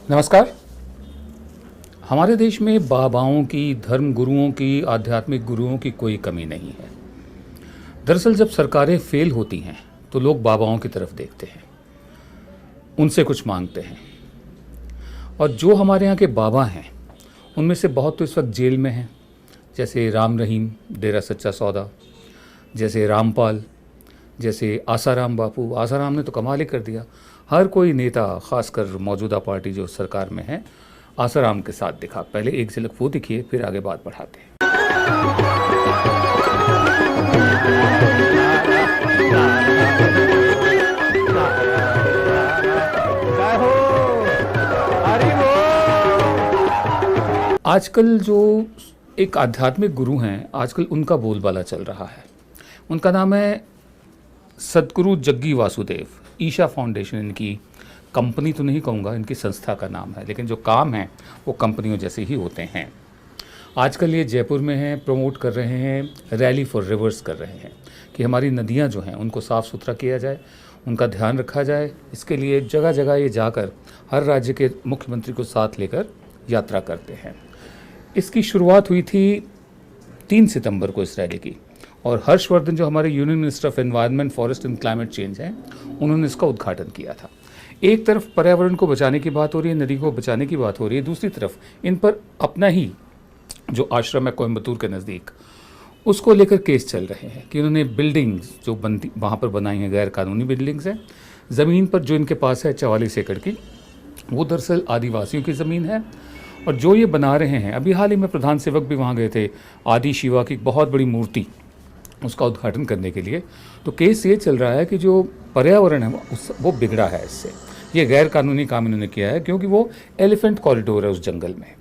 नमस्कार। हमारे देश में बाबाओं की, धर्म गुरुओं की, आध्यात्मिक गुरुओं की कोई कमी नहीं है। दरअसल जब सरकारें फेल होती हैं तो लोग बाबाओं की तरफ देखते हैं, उनसे कुछ मांगते हैं। और जो हमारे यहाँ के बाबा हैं उनमें से बहुत तो इस वक्त जेल में हैं, जैसे राम रहीम डेरा सच्चा सौदा, जैसे रामपाल, जैसे आसाराम बापू। आसाराम ने तो कमाल ही कर दिया। हर कोई नेता, खासकर मौजूदा पार्टी जो सरकार में है, आसाराम के साथ दिखा। पहले एक झलक वो दिखिए, फिर आगे बात बढ़ाते हैं। आजकल जो एक आध्यात्मिक गुरु हैं, आजकल उनका बोलबाला चल रहा है। उनका नाम है सद्गुरु जग्गी वासुदेव। ईशा फाउंडेशन इनकी कंपनी तो नहीं कहूँगा, इनकी संस्था का नाम है, लेकिन जो काम है वो कंपनियों जैसे ही होते हैं। आजकल ये जयपुर में हैं, प्रमोट कर रहे हैं, रैली फॉर रिवर्स कर रहे हैं कि हमारी नदियाँ जो हैं उनको साफ़ सुथरा किया जाए, उनका ध्यान रखा जाए। इसके लिए जगह जगह ये जाकर हर राज्य के मुख्यमंत्री को साथ लेकर यात्रा करते हैं। इसकी शुरुआत हुई थी 3 सितंबर को इस रैली की, और हर्षवर्धन जो हमारे union minister of environment, forest and climate change हैं, उन्होंने इसका उद्घाटन किया था। एक तरफ पर्यावरण को बचाने की बात हो रही है, नदी को बचाने की बात हो रही है, दूसरी तरफ इन पर अपना ही जो आश्रम है कोयम्बतूर के नज़दीक, उसको लेकर केस चल रहे हैं कि उन्होंने बिल्डिंग्स जो बनती वहाँ पर बनाई हैं, गैर कानूनी बिल्डिंग्स हैं। ज़मीन पर जो इनके पास है 44 एकड़ की, वो दरअसल आदिवासियों की ज़मीन है। और जो ये बना रहे हैं, अभी हाल ही में प्रधान सेवक भी वहाँ गए थे, आदि शिवा की बहुत बड़ी मूर्ति, उसका उद्घाटन करने के लिए। तो केस ये चल रहा है कि जो पर्यावरण है वो बिगड़ा है इससे। ये गैर कानूनी काम इन्होंने किया है क्योंकि वो एलिफेंट कॉरिडोर है उस जंगल में।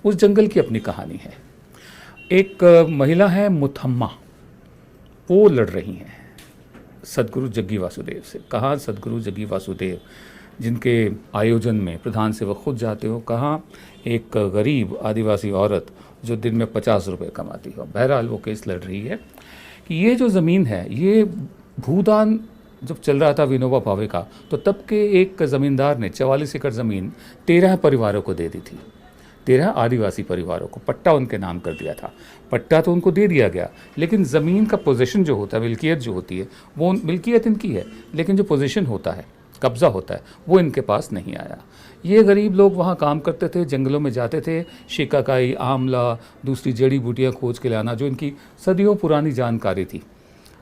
उस जंगल की अपनी कहानी है। एक महिला है मुथम्मा, वो लड़ रही हैं सद्गुरु जग्गी वासुदेव से। कहाँ सद्गुरु जग्गी वासुदेव, जिनके आयोजन में प्रधान सेवक खुद जाते हो, कहाँ एक गरीब आदिवासी औरत जो दिन में 50 रुपये कमाती हो। बहरहाल वो केस लड़ रही है कि ये जो ज़मीन है, ये भूदान जब चल रहा था विनोबा भावे का, तो तब के एक ज़मींदार ने 44 एकड़ ज़मीन 13 परिवारों को दे दी थी। 13 आदिवासी परिवारों को पट्टा उनके नाम कर दिया था। पट्टा तो उनको दे दिया गया, लेकिन ज़मीन का पोजीशन जो होता है, मिल्कियत जो होती है, वो मिल्कियत इनकी है, लेकिन जो पोजीशन होता है, कब्ज़ा होता है, वो इनके पास नहीं आया। ये गरीब लोग वहाँ काम करते थे, जंगलों में जाते थे, शिकाकाई, आंवला, दूसरी जड़ी बूटियाँ खोज के लाना, जो इनकी सदियों पुरानी जानकारी थी,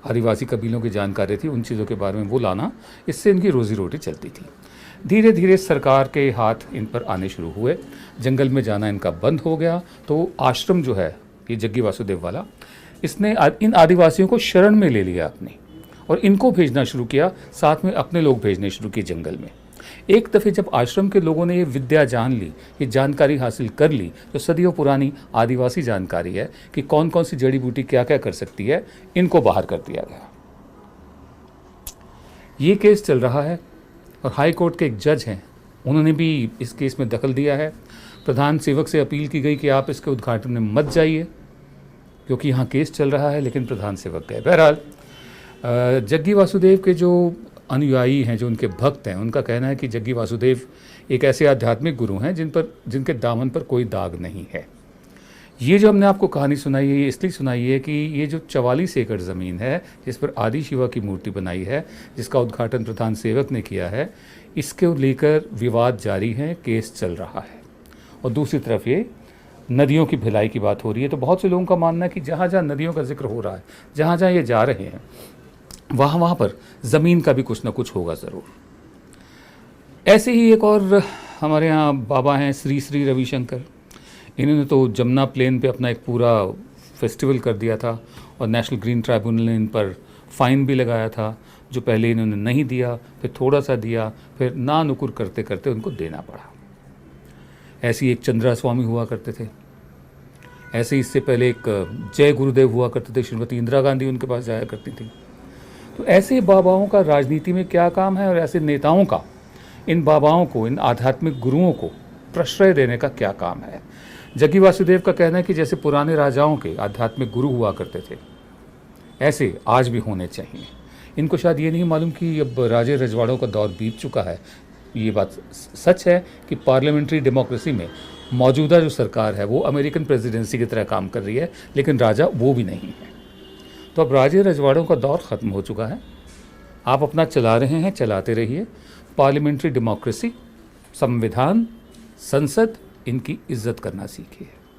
आदिवासी कबीलों की जानकारी थी, उन चीज़ों के बारे में वो लाना, इससे इनकी रोज़ी रोटी चलती थी। धीरे धीरे सरकार के हाथ इन पर आने शुरू हुए, जंगल में जाना इनका बंद हो गया। तो आश्रम जो है ये जग्गी वासुदेव वाला, इसने इन आदिवासियों को शरण में ले लिया अपनी, और इनको भेजना शुरू किया, साथ में अपने लोग भेजने शुरू किए जंगल में। एक दफ़े जब आश्रम के लोगों ने ये विद्या जान ली, ये जानकारी हासिल कर ली, जो सदियों पुरानी आदिवासी जानकारी है कि कौन कौन सी जड़ी बूटी क्या क्या कर सकती है, इनको बाहर कर दिया गया। ये केस चल रहा है और हाई कोर्ट के एक जज हैं, उन्होंने भी इस केस में दखल दिया है। प्रधान सेवक से अपील की गई कि आप इसके उद्घाटन में मत जाइए क्योंकि यहाँ केस चल रहा है, लेकिन प्रधान सेवक गए। बहरहाल जग्गी वासुदेव के जो अनुयायी हैं, जो उनके भक्त हैं, उनका कहना है कि जग्गी वासुदेव एक ऐसे आध्यात्मिक गुरु हैं जिनके दामन पर कोई दाग नहीं है। ये जो हमने आपको कहानी सुनाई है, ये इसलिए सुनाई है कि ये जो 44 एकड़ ज़मीन है जिस पर आदि शिवा की मूर्ति बनाई है, जिसका उद्घाटन प्रधान सेवक ने किया है, इसके लेकर विवाद जारी है, केस चल रहा है। और दूसरी तरफ ये नदियों की भिलाई की बात हो रही है। तो बहुत से लोगों का मानना है कि जहाँ जहाँ नदियों का जिक्र हो रहा है, जहाँ जहाँ ये जा रहे हैं, वहाँ पर ज़मीन का भी कुछ ना कुछ होगा ज़रूर। ऐसे ही एक और हमारे यहाँ बाबा हैं, श्री श्री रविशंकर। इन्होंने तो जमुना प्लेन पे अपना एक पूरा फेस्टिवल कर दिया था, और नेशनल ग्रीन ट्राइब्यूनल ने इन पर फ़ाइन भी लगाया था, जो पहले इन्होंने नहीं दिया, फिर थोड़ा सा दिया, फिर ना नुकुर करते करते उनको देना पड़ा। ऐसे एक चंद्रा स्वामी हुआ करते थे, ऐसे इससे पहले एक जय गुरुदेव हुआ करते थे, श्रीमती इंदिरा गांधी उनके पास जाया करती थी। तो ऐसे बाबाओं का राजनीति में क्या काम है, और ऐसे नेताओं का इन बाबाओं को, इन आध्यात्मिक गुरुओं को प्रश्रय देने का क्या काम है। जग्गी वासुदेव का कहना है कि जैसे पुराने राजाओं के आध्यात्मिक गुरु हुआ करते थे, ऐसे आज भी होने चाहिए। इनको शायद ये नहीं मालूम कि अब राजे रजवाड़ों का दौर बीत चुका है, ये बात सच है कि पार्लियामेंट्री डेमोक्रेसी में मौजूदा जो सरकार है वो अमेरिकन प्रेसिडेंसी की तरह काम कर रही है, लेकिन राजा वो भी नहीं है। तो अब राजे रजवाड़ों का दौर ख़त्म हो चुका है। आप अपना चला रहे हैं, चलाते रहिए। पार्लियामेंट्री डेमोक्रेसी, संविधान, संसद, इनकी इज्जत करना सीखिए।